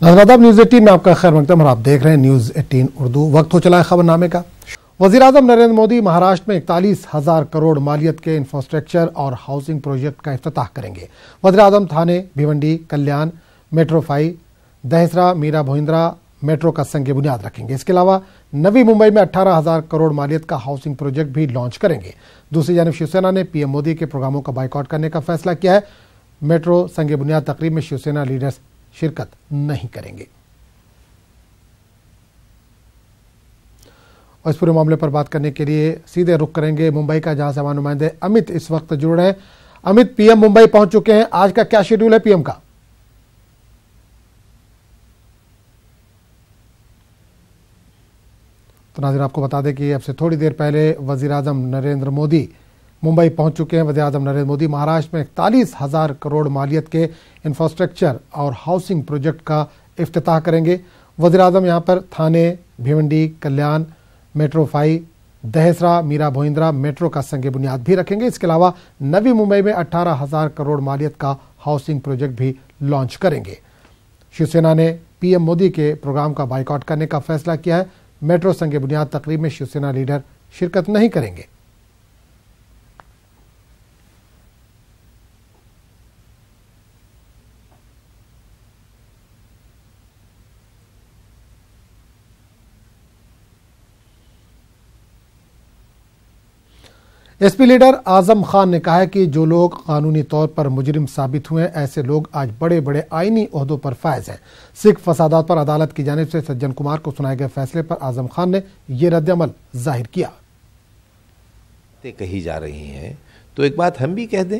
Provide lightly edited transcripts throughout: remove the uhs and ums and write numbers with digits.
नाज़रीन, न्यूज़ 18 में आपका खैर मकदम और आप देख रहे हैं न्यूज़ 18 उर्दू। वक्त हो चला है खबरनामे का। वज़ीर-ए-आज़म नरेंद्र मोदी महाराष्ट्र में 41,000 करोड़ मालियत के इंफ्रास्ट्रक्चर और हाउसिंग प्रोजेक्ट का इफ्तिताह करेंगे। वज़ीर-ए-आज़म थाने, भिवंडी, कल्याण, मेट्रो 5, दहसरा, मीरा भोईंद्रा मेट्रो का संग बुनियाद रखेंगे। इसके अलावा नवी मुंबई में 18,000 करोड़ मालियत का हाउसिंग प्रोजेक्ट भी लॉन्च करेंगे। दूसरी जानब शिवसेना ने पीएम मोदी के प्रोग्रामों का बाइकआउट करने का फैसला किया है। मेट्रो संग बुनियाद तकरीब में शिवसेना लीडर्स शिरकत नहीं करेंगे। और इस पूरे मामले पर बात करने के लिए सीधे रुख करेंगे मुंबई का, जहां से हमारे नुमाइंदे अमित इस वक्त जुड़ रहे हैं। अमित, पीएम मुंबई पहुंच चुके हैं, आज का क्या शेड्यूल है पीएम का? तो नाज़रीन, आपको बता दें कि अब से थोड़ी देर पहले वज़ीर-ए-आज़म नरेंद्र मोदी मुंबई पहुंच चुके हैं। वज़ीर-ए-आज़म नरेंद्र मोदी महाराष्ट्र में 41,000 करोड़ मालियत के इंफ्रास्ट्रक्चर और हाउसिंग प्रोजेक्ट का इफ्तिताह करेंगे। वज़ीर-ए-आज़म यहां पर थाने, भिवंडी, कल्याण, मेट्रो 5, दहसरा, मीरा भोईंद्रा मेट्रो का संग बुनियाद भी रखेंगे। इसके अलावा नवी मुंबई में 18,000 करोड़ मालियत का हाउसिंग प्रोजेक्ट भी लॉन्च करेंगे। शिवसेना ने पीएम मोदी के प्रोग्राम का बाइकआउट करने का फैसला किया है। मेट्रो संग बुनियाद तकरीब में शिवसेना लीडर शिरकत नहीं करेंगे। एसपी लीडर आजम खान ने कहा है कि जो लोग कानूनी तौर पर मुजरिम साबित हुए हैं, ऐसे लोग आज बड़े बड़े आईनी ओहदों पर फायज हैं। सिख फसादात पर अदालत की जानिब से सज्जन कुमार को सुनाए गए फैसले पर आजम खान ने यह रद्द-ए-अमल जाहिर किया। कही जा रही हैं तो एक बात हम भी कह दें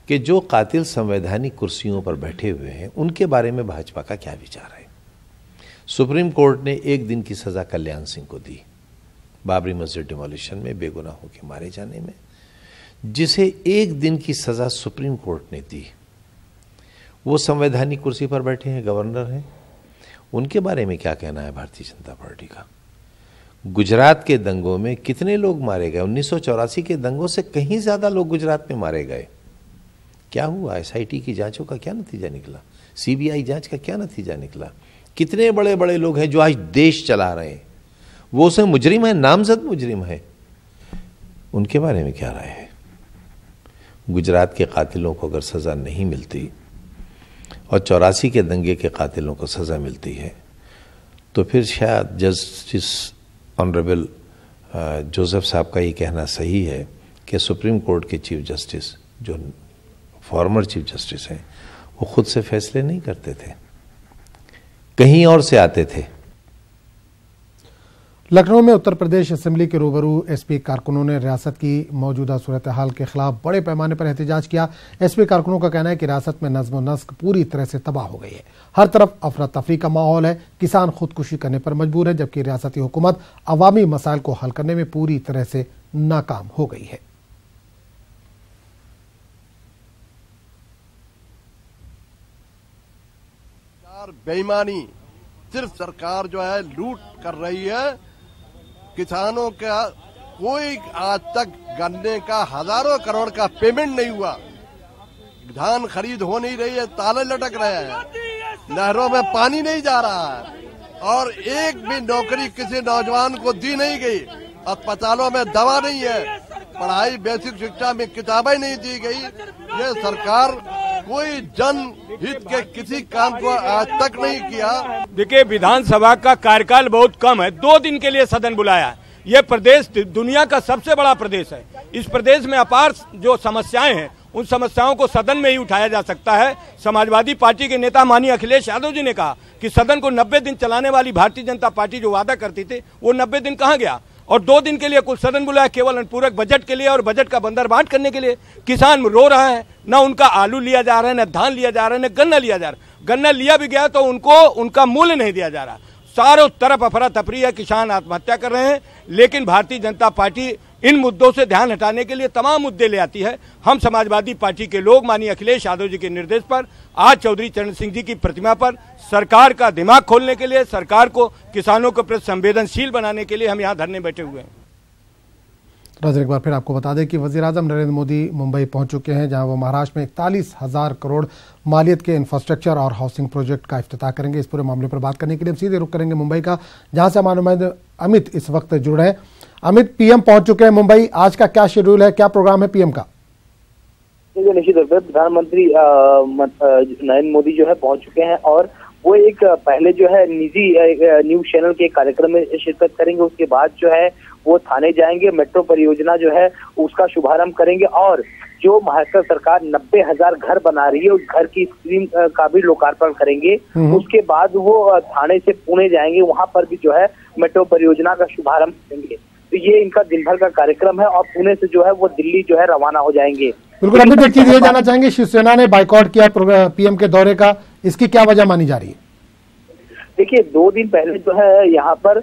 कि जो कातिल संवैधानिक कुर्सियों पर बैठे हुए हैं उनके बारे में भाजपा का क्या विचार है। सुप्रीम कोर्ट ने 1 दिन की सजा कल्याण सिंह को दी बाबरी मस्जिद डिमोलिशन में बेगुनाह होकर मारे जाने में। जिसे 1 दिन की सजा सुप्रीम कोर्ट ने दी, वो संवैधानिक कुर्सी पर बैठे हैं, गवर्नर हैं। उनके बारे में क्या कहना है भारतीय जनता पार्टी का? गुजरात के दंगों में कितने लोग मारे गए? 1984 के दंगों से कहीं ज्यादा लोग गुजरात में मारे गए। क्या हुआ? एसआईटी की जांचों का क्या नतीजा निकला? सीबीआई जांच का क्या नतीजा निकला? कितने बड़े बड़े लोग हैं जो आज देश चला रहे हैं, वो उसमें मुजरिम है, नामजद मुजरिम है। उनके बारे में क्या राय है? गुजरात के कातिलों को अगर सजा नहीं मिलती और 84 के दंगे के कातिलों को सजा मिलती है तो फिर शायद जस्टिस ऑनरेबल जोसेफ साहब का ये कहना सही है कि सुप्रीम कोर्ट के चीफ जस्टिस, जो फॉर्मर चीफ जस्टिस हैं, वो खुद से फैसले नहीं करते थे, कहीं और से आते थे। लखनऊ में उत्तर प्रदेश असेंबली के रूबरू एसपी कारकुनों ने रियासत की मौजूदा सूरत हाल के खिलाफ बड़े पैमाने पर एहतजाज किया। एसपी कारकुनों का कहना है कि रियासत में नज्म व नस्क पूरी तरह से तबाह हो गई है। हर तरफ अफरा तफरी का माहौल है। किसान खुदकुशी करने पर मजबूर है, जबकि रियासती हुकूमत अवामी मसाइल को हल करने में पूरी तरह से नाकाम हो गई है। बेईमानी, सिर्फ सरकार जो है लूट कर रही है। किसानों का कोई आज तक गन्ने का हजारों करोड़ का पेमेंट नहीं हुआ। धान खरीद हो नहीं रही है, ताले लटक रहे हैं, नहरों में पानी नहीं जा रहा है और एक भी नौकरी किसी नौजवान को दी नहीं गई। अस्पतालों में दवा नहीं है, पढ़ाई बेसिक शिक्षा में किताबें नहीं दी गई। ये सरकार कोई जन हित के किसी काम को आज तक नहीं किया। देखिए, विधानसभा का कार्यकाल बहुत कम है, 2 दिन के लिए सदन बुलाया। ये प्रदेश दुनिया का सबसे बड़ा प्रदेश है। इस प्रदेश में अपार जो समस्याएं हैं, उन समस्याओं को सदन में ही उठाया जा सकता है। समाजवादी पार्टी के नेता माननीय अखिलेश यादव जी ने कहा कि सदन को 90 दिन चलाने वाली भारतीय जनता पार्टी जो वादा करती थी, वो 90 दिन कहाँ गया? और 2 दिन के लिए कुल सदन बुलाया, केवल अनुपूरक बजट के लिए और बजट का बंदरबांट करने के लिए। किसान रो रहा है, ना उनका आलू लिया जा रहा है, ना धान लिया जा रहा है, ना गन्ना लिया जा रहा है। गन्ना लिया भी गया तो उनको उनका मूल्य नहीं दिया जा रहा। चारों तरफ अफरा तफरी है, किसान आत्महत्या कर रहे हैं। लेकिन भारतीय जनता पार्टी इन मुद्दों से ध्यान हटाने के लिए तमाम मुद्दे ले आती है। हम समाजवादी पार्टी के लोग माननीय अखिलेश यादव जी के निर्देश पर आज चौधरी चरण सिंह जी की प्रतिमा पर सरकार का दिमाग खोलने के लिए, सरकार को किसानों के प्रति संवेदनशील बनाने के लिए हम यहाँ धरने बैठे हुए हैं। रजन, एक बार फिर आपको बता दें कि वज़ीर-ए-आज़म नरेंद्र मोदी मुंबई पहुंच चुके हैं, जहां वो महाराष्ट्र में 41,000 करोड़ मालियत के इंफ्रास्ट्रक्चर और हाउसिंग प्रोजेक्ट का इफ्तिताह करेंगे। इस पूरे मामले पर बात करने के लिए हम सीधे रुख करेंगे मुंबई का, जहां से हमारे नुमाइंदे अमित इस वक्त जुड़ रहे हैं। अमित, पीएम पहुंच चुके हैं मुंबई, आज का क्या शेड्यूल है, क्या प्रोग्राम है पीएम का? निश्चित तौर पर प्रधानमंत्री नरेंद्र मोदी जो है पहुंच चुके हैं और वो एक पहले जो है निजी न्यूज चैनल के कार्यक्रम में शिरकत करेंगे। उसके बाद जो है वो थाने जाएंगे, मेट्रो परियोजना जो है उसका शुभारंभ करेंगे और जो महाराष्ट्र सरकार 90,000 घर बना रही है उस घर की स्कीम का भी लोकार्पण करेंगे। उसके बाद वो थाने से पुणे जाएंगे, वहां पर भी जो है मेट्रो परियोजना का शुभारंभ करेंगे। तो ये इनका दिन भर का कार्यक्रम है और पुणे से जो है वो दिल्ली जो है रवाना हो जाएंगे। बिल्कुल, अमित, एक चीज ये जानना चाहेंगे, शिवसेना ने बाइकआउट किया पीएम के दौरे का, इसकी क्या वजह मानी जा रही है? देखिए, 2 दिन पहले जो है यहाँ पर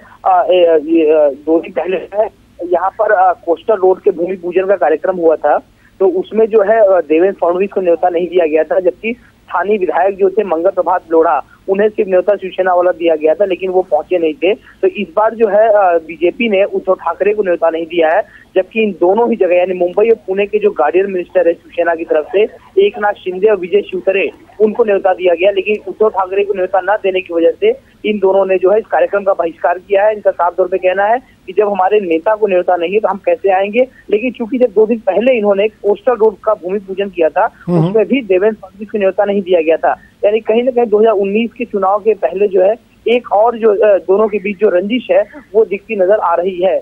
2 दिन पहले जो है यहाँ पर कोस्टल रोड के भूमि पूजन का कार्यक्रम हुआ था। तो उसमें जो है देवेंद्र फडणवीस को न्योता नहीं दिया गया था, जबकि स्थानीय विधायक जो थे मंगल प्रभात लोढ़ा, उन्हें सिर्फ न्योता शिवसेना वाला दिया गया था, लेकिन वो पहुंचे नहीं थे। तो इस बार जो है बीजेपी ने उद्धव ठाकरे को न्योता नहीं दिया है, जबकि इन दोनों ही जगह यानी मुंबई और पुणे के जो गार्डियन मिनिस्टर है शिवसेना की तरफ से, एकनाथ शिंदे और विजय शिवतरे, उनको न्योता दिया गया। लेकिन उद्धव ठाकरे को न्योता न देने की वजह से इन दोनों ने जो है इस कार्यक्रम का बहिष्कार किया है। इनका साफ तौर पे कहना है कि जब हमारे नेता को न्योता नहीं है तो हम कैसे आएंगे। लेकिन चूंकि जब 2 दिन पहले इन्होंने कोस्टल रोड का भूमि पूजन किया था, उसमें भी देवेंद्र फडणवीस को न्योता नहीं दिया गया था। यानी कहीं ना कहीं 2019 के चुनाव के पहले जो है एक और जो दोनों के बीच जो रंजिश है वो दिखती नजर आ रही है।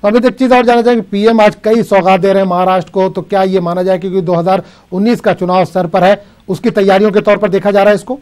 अभी एक चीज और जानना चाहेंगे, पीएम आज कई सौगात दे रहे हैं महाराष्ट्र को, तो क्या ये माना जाए कि 2019 का चुनाव सर पर है, उसकी तैयारियों के तौर पर देखा जा रहा है इसको?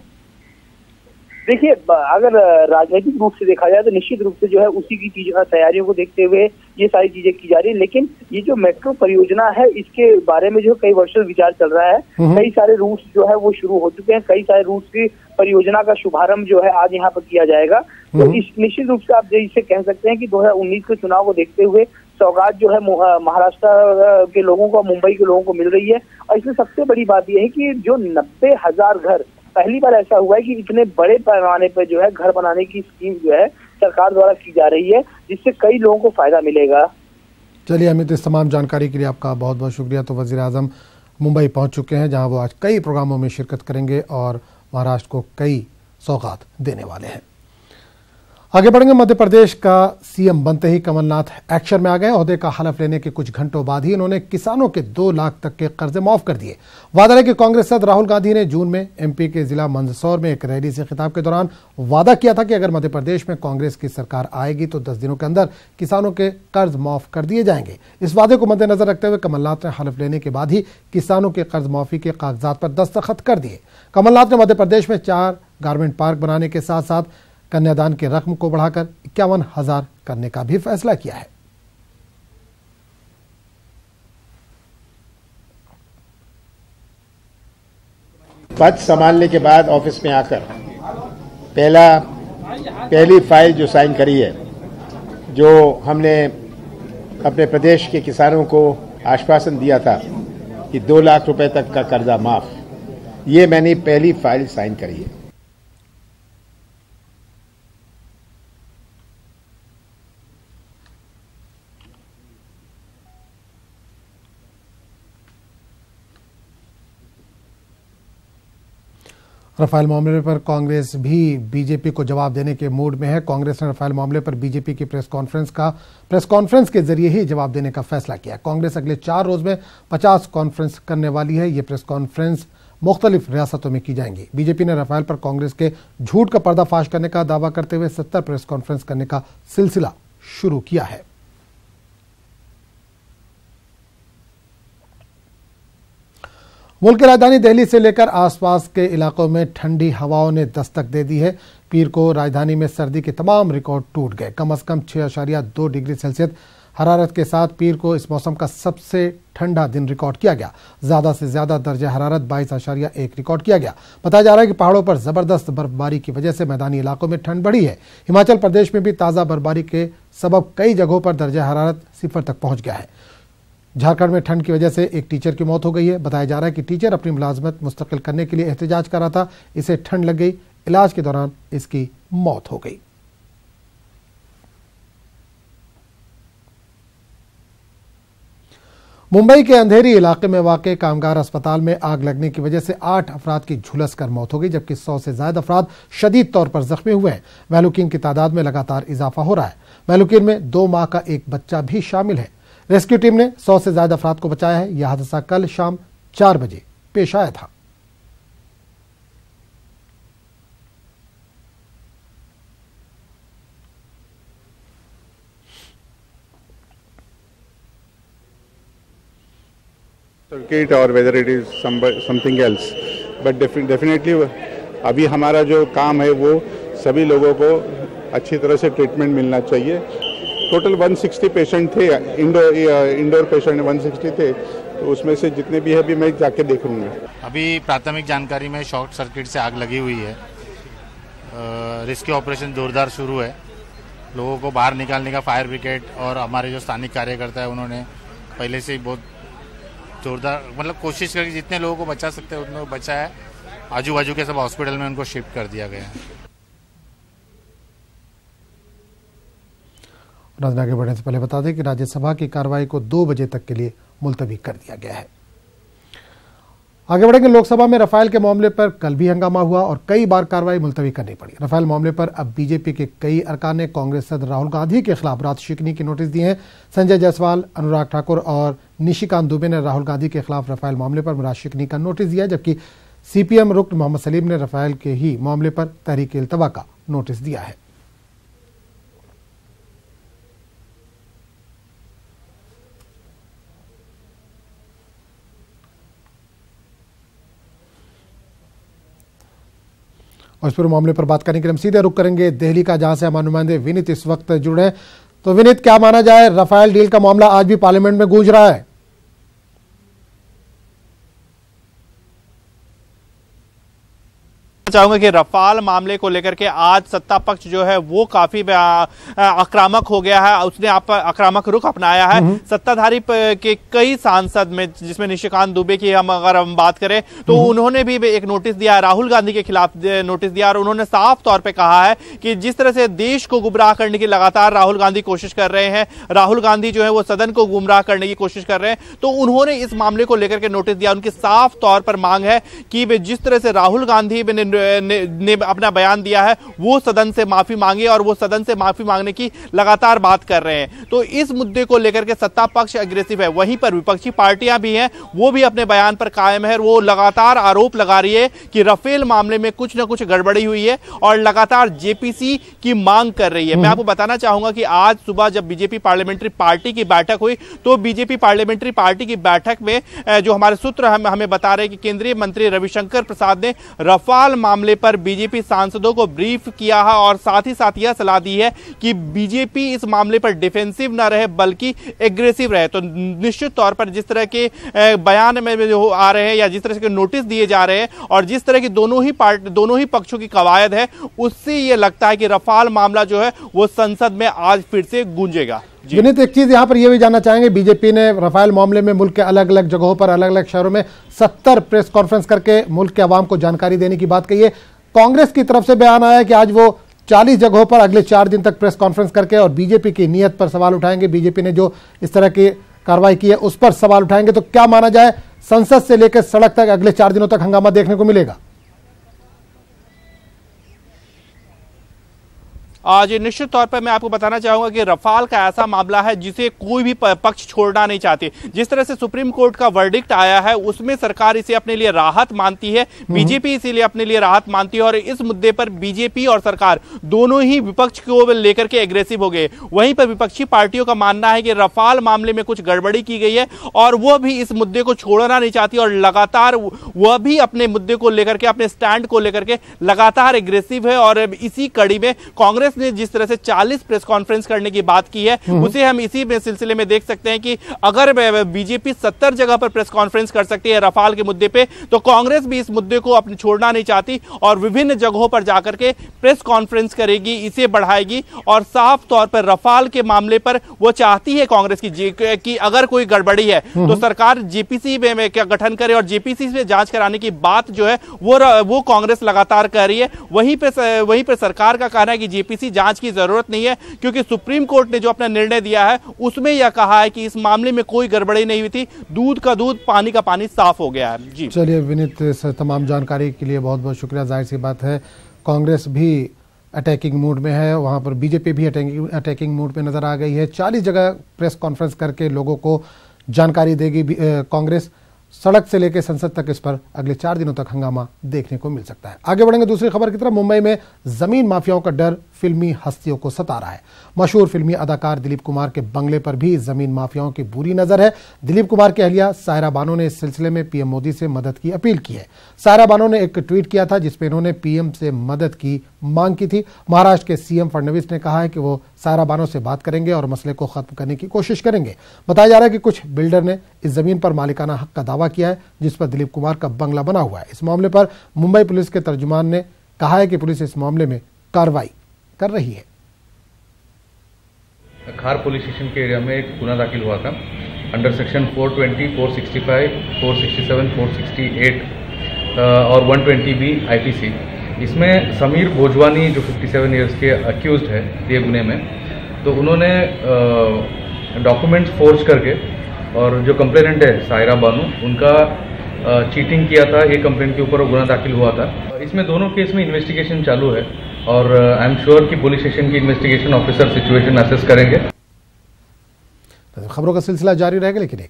देखिए, अगर राजनीतिक रूप से देखा जाए तो निश्चित रूप से जो है उसी की चीजों तैयारियों को देखते हुए ये सारी चीजें की जा रही है। लेकिन ये जो मेट्रो परियोजना है इसके बारे में जो कई वर्षों विचार चल रहा है, कई सारे रूट्स जो है वो शुरू हो चुके हैं, कई सारे रूट्स की परियोजना का शुभारंभ जो है आज यहाँ पर किया जाएगा। तो इस निश्चित रूप से आप इसे कह सकते हैं कि 2019 के चुनाव को देखते हुए सौगात जो है महाराष्ट्र के लोगों को, मुंबई के लोगों को मिल रही है। और इसमें सबसे बड़ी बात यह है कि जो 90,000 घर, पहली बार ऐसा हुआ है कि इतने बड़े पैमाने पर जो है घर बनाने की स्कीम जो है सरकार द्वारा की जा रही है, जिससे कई लोगों को फायदा मिलेगा। चलिए अमित, इस तमाम जानकारी के लिए आपका बहुत बहुत शुक्रिया। तो वज़ीर-ए-आज़म मुंबई पहुंच चुके हैं, जहां वो आज कई प्रोग्रामों में शिरकत करेंगे और महाराष्ट्र को कई सौगात देने वाले हैं। आगे बढ़ेंगे। मध्य प्रदेश का सीएम बनते ही कमलनाथ एक्शन में आ गए। ओहदे का हलफ लेने के कुछ घंटों बाद ही इन्होंने किसानों के 2 लाख तक के कर्जे माफ कर दिए। वादा है कि कांग्रेस सदस्य राहुल गांधी ने जून में एमपी के जिला मंदसौर में एक रैली से खिताब के दौरान वादा किया था कि अगर मध्य प्रदेश में कांग्रेस की सरकार आएगी तो 10 दिनों के अंदर किसानों के कर्ज माफ कर दिए जाएंगे। इस वादे को मद्देनजर रखते हुए कमलनाथ ने हलफ लेने के बाद ही किसानों के कर्ज माफी के कागजात पर दस्तखत कर दिए। कमलनाथ ने मध्य प्रदेश में 4 गारमेंट पार्क बनाने के साथ साथ कन्यादान की रकम को बढ़ाकर 51,000 करने का भी फैसला किया है। पद संभालने के बाद ऑफिस में आकर पहली फाइल जो साइन करी है, जो हमने अपने प्रदेश के किसानों को आश्वासन दिया था कि 2 लाख रुपए तक का कर्जा माफ, ये मैंने पहली फाइल साइन करी है। राफेल मामले पर कांग्रेस भी बीजेपी को जवाब देने के मूड में है। कांग्रेस ने राफेल मामले पर बीजेपी की प्रेस कॉन्फ्रेंस के जरिए ही जवाब देने का फैसला किया। कांग्रेस अगले 4 रोज में 50 कॉन्फ्रेंस करने वाली है। ये प्रेस कॉन्फ्रेंस मुख्तलिफ रियासतों में की जाएंगी। बीजेपी ने राफेल पर कांग्रेस के झूठ का पर्दाफाश करने का दावा करते हुए 70 प्रेस कॉन्फ्रेंस करने का सिलसिला शुरू किया है। मुल्क की राजधानी दिल्ली से लेकर आसपास के इलाकों में ठंडी हवाओं ने दस्तक दे दी है। पीर को राजधानी में सर्दी के तमाम रिकॉर्ड टूट गए। कम से कम 6.2 डिग्री सेल्सियस हरारत के साथ पीर को इस मौसम का सबसे ठंडा दिन रिकॉर्ड किया गया। ज्यादा से ज्यादा दर्जा हरारत 22.1 रिकॉर्ड किया गया। बताया जा रहा है कि पहाड़ों पर जबरदस्त बर्फबारी की वजह से मैदानी इलाकों में ठंड बढ़ी है। हिमाचल प्रदेश में भी ताज़ा बर्फबारी के सबब कई जगहों पर दर्जा हरारत 0 तक पहुंच गया है। झारखंड में ठंड की वजह से एक टीचर की मौत हो गई है। बताया जा रहा है कि टीचर अपनी मुलाजमत मुस्तकिल करने के लिए एहतजाज कर रहा था, इसे ठंड लग गई, इलाज के दौरान इसकी मौत हो गई। मुंबई के अंधेरी इलाके में वाक़ कामगार अस्पताल में आग लगने की वजह से 8 अफराद की झुलसकर मौत हो गई, जबकि 100 से ज्यादा अफराद शदीद तौर पर जख्मी हुए हैं। महलूकीन की तादाद में लगातार इजाफा हो रहा है। महलूकीन में 2 माह का एक बच्चा भी शामिल है। रेस्क्यू टीम ने 100 से ज्यादा अफराद को बचाया है। यह हादसा कल शाम 4 बजे पेश आया था। सर्किट और whether it is something else, but definitely अभी हमारा जो काम है वो सभी लोगों को अच्छी तरह से ट्रीटमेंट मिलना चाहिए। टोटल 160 पेशेंट थे, इंडोर पेशेंट 160 थे, तो उसमें से जितने भी है अभी मैं जाके देखूंगा। अभी प्राथमिक जानकारी में शॉर्ट सर्किट से आग लगी हुई है। रेस्क्यू ऑपरेशन जोरदार शुरू है। लोगों को बाहर निकालने का फायर ब्रिगेड और हमारे जो स्थानिक कार्यकर्ता है उन्होंने पहले से ही बहुत जोरदार कोशिश करके जितने लोगों को बचा सकते हैं उतने बचा है। आजू बाजू के सब हॉस्पिटल में उनको शिफ्ट कर दिया गया है। आगे बढ़ने से पहले बता दें कि राज्यसभा की कार्रवाई को 2 बजे तक के लिए मुलतवी कर दिया गया है। आगे बढ़ेंगे। लोकसभा में रफाल के मामले पर कल भी हंगामा हुआ और कई बार कार्रवाई मुलतवी करनी पड़ी। रफाल मामले पर अब बीजेपी के कई अरकान ने कांग्रेस सदर राहुल गांधी के खिलाफ रात शिकनी की नोटिस दिए हैं। संजय जायसवाल, अनुराग ठाकुर और निशिकांत दुबे ने राहुल गांधी के खिलाफ रफाल मामले पर रात शिकनी का नोटिस दिया, जबकि सीपीएम रुकन मोहम्मद सलीम ने रफाल के ही मामले पर तहरीक इल्तवा का नोटिस दिया है। और इस पूरे मामले पर बात करने के लिए हम सीधे रुक करेंगे दिल्ली का, जहां से हमारे नुमाइंदे विनीत इस वक्त जुड़े हैं। तो विनीत, क्या माना जाए, रफाल डील का मामला आज भी पार्लियामेंट में गूंज रहा है? चाहूंगा कि रफाल मामले को लेकर के आज सत्ता पक्ष जो है वो काफी आक्रामक हो गया है। उसने आक्रामक रुख अपनाया है। सत्ताधारी के कई सांसद में, जिसमें निशिकांत दुबे की अगर हम बात करें तो उन्होंने भी एक नोटिस दिया, राहुल गांधी के खिलाफ नोटिस दिया और उन्होंने साफ तौर पे कहा है कि जिस तरह से देश को गुमराह करने की लगातार राहुल गांधी कोशिश कर रहे हैं, राहुल गांधी जो है वो सदन को गुमराह करने की कोशिश कर रहे हैं, तो उन्होंने इस मामले को लेकर के नोटिस दिया। उनकी साफ तौर पर मांग है कि जिस तरह से राहुल गांधी ने अपना बयान दिया है वो सदन से माफी मांगे और वो सदन से माफी मांगने की लगातार बात कर रहे हैं। तो इस मुद्दे को लेकर के सत्ता पक्ष एग्रेसिव है। वहीं पर विपक्षी पार्टियां भी हैं, वो भी अपने बयान पर कायम है। वो लगातार आरोप लगा रही है कि राफेल मामले में कुछ ना कुछ गड़बड़ी हुई है और लगातार जेपीसी की मांग कर रही है। मैं आपको बताना चाहूंगा कि आज सुबह जब बीजेपी पार्लियामेंट्री पार्टी की बैठक हुई तो बीजेपी पार्लियामेंट्री पार्टी की बैठक में जो हमारे सूत्र हमें बता रहे हैं कि केंद्रीय मंत्री रविशंकर प्रसाद ने रफाल मामले पर बीजेपी सांसदों को ब्रीफ किया है और साथ ही साथ यह सलाह दी है कि बीजेपी इस मामले पर डिफेंसिव ना रहे बल्कि एग्रेसिव रहे। तो निश्चित तौर पर जिस तरह के बयान में जो आ रहे हैं या जिस तरह के नोटिस दिए जा रहे हैं और जिस तरह की दोनों ही पक्षों की कवायद है, उससे यह लगता है कि रफाल मामला जो है वो संसद में आज फिर से गूंजेगा। विनीत, एक चीज यहां पर यह भी जानना चाहेंगे, बीजेपी ने रफाल मामले में मुल्क के अलग अलग जगहों पर, अलग अलग शहरों में 70 प्रेस कॉन्फ्रेंस करके मुल्क के आवाम को जानकारी देने की बात कही है। कांग्रेस की तरफ से बयान आया है कि आज वो 40 जगहों पर अगले 4 दिन तक प्रेस कॉन्फ्रेंस करके और बीजेपी की नीयत पर सवाल उठाएंगे। बीजेपी ने जो इस तरह की कार्रवाई की है उस पर सवाल उठाएंगे। तो क्या माना जाए, संसद से लेकर सड़क तक अगले 4 दिनों तक हंगामा देखने को मिलेगा? आज निश्चित तौर पर मैं आपको बताना चाहूंगा कि रफाल का ऐसा मामला है जिसे कोई भी पक्ष छोड़ना नहीं चाहते। जिस तरह से सुप्रीम कोर्ट का वर्डिक्ट आया है उसमें सरकार इसे अपने लिए राहत मानती है, बीजेपी इसीलिए अपने लिए राहत मानती है और इस मुद्दे पर बीजेपी और सरकार दोनों ही विपक्ष को लेकर के एग्रेसिव हो गए। वहीं पर विपक्षी पार्टियों का मानना है कि रफाल मामले में कुछ गड़बड़ी की गई है और वह भी इस मुद्दे को छोड़ना नहीं चाहती और लगातार वह भी अपने मुद्दे को लेकर के, अपने स्टैंड को लेकर के लगातार एग्रेसिव है। और इसी कड़ी में कांग्रेस ने जिस तरह से 40 प्रेस कॉन्फ्रेंस करने की बात की है उसे हम इसी सिलसिले में देख सकते हैं कि अगर बीजेपी 70 जगह पर प्रेस कॉन्फ्रेंस कर सकती है रफाल के मुद्दे पे, तो कांग्रेस भी इस मुद्दे को अपने छोड़ना नहीं चाहती और विभिन्न जगहों पर जाकर के प्रेस कॉन्फ्रेंस करेगी, इसे बढ़ाएगी। और साफ तौर पर रफाल के मामले पर वो चाहती है कांग्रेस की अगर कोई गड़बड़ी है तो सरकार जेपीसी में क्या गठन करे और जेपीसी से जांच कराने की बात जो है वो कांग्रेस लगातार कर रही है। वहीं पर सरकार का कहना है कि जेपीसी किसी जांच की जरूरत नहीं है, क्योंकि सुप्रीम कोर्ट ने जो अपना निर्णय दिया है उसमें यह कहा है कि इस मामले में कोई गड़बड़ी नहीं हुई थी, दूध का दूध पानी का पानी साफ हो गया है। जी चलिए विनीत, इस तमाम जानकारी के लिए बहुत बहुत शुक्रिया। जाहिर सी बात है कांग्रेस भी अटैकिंग मूड में है, वहां पर बीजेपी भी अटैकिंग मूड में नजर आ गई है। 40 जगह प्रेस कॉन्फ्रेंस करके लोगों को जानकारी देगी कांग्रेस। सड़क से लेकर संसद तक इस पर अगले 4 दिनों तक हंगामा देखने को मिल सकता है। आगे बढ़ेंगे दूसरी खबर की तरफ। मुंबई में जमीन माफियाओं का डर फिल्मी हस्तियों को सता रहा है। मशहूर फिल्मी अदाकार दिलीप कुमार के बंगले पर भी जमीन माफियाओं की बुरी नजर है। दिलीप कुमार की अहलिया सायरा बानो ने इस सिलसिले में पीएम मोदी से मदद की अपील की है। सायरा बानो ने एक ट्वीट किया था जिसमें इन्होंने पीएम से मदद की मांग की थी। महाराष्ट्र के सीएम फडणवीस ने कहा है कि वो सायरा बानो से बात करेंगे और मसले को खत्म करने की कोशिश करेंगे। बताया जा रहा है कि कुछ बिल्डर ने इस जमीन पर मालिकाना हक का दावा किया है जिस पर दिलीप कुमार का बंगला बना हुआ है। इस मामले पर मुंबई पुलिस के तर्जुमान ने कहा है कि पुलिस इस मामले में कार्रवाई कर रही है। खार पुलिस स्टेशन के एरिया में एक गुना दाखिल हुआ था अंडर सेक्शन 420, 465, 467, 468 और 120B IPC। इसमें समीर भोजवानी जो 57 इयर्स के अक्यूज्ड है ये गुने में, तो उन्होंने डॉक्यूमेंट्स फोर्ज करके और जो कंप्लेनेंट है सायरा बानो उनका चीटिंग किया था, ये कंप्लेंट के ऊपर वो गुना दाखिल हुआ था। इसमें दोनों केस में इन्वेस्टिगेशन चालू है और आई एम श्योर कि पुलिस स्टेशन की इन्वेस्टिगेशन ऑफिसर सिचुएशन असेस करेंगे। खबरों का सिलसिला जारी रहेगा, लेकिन एक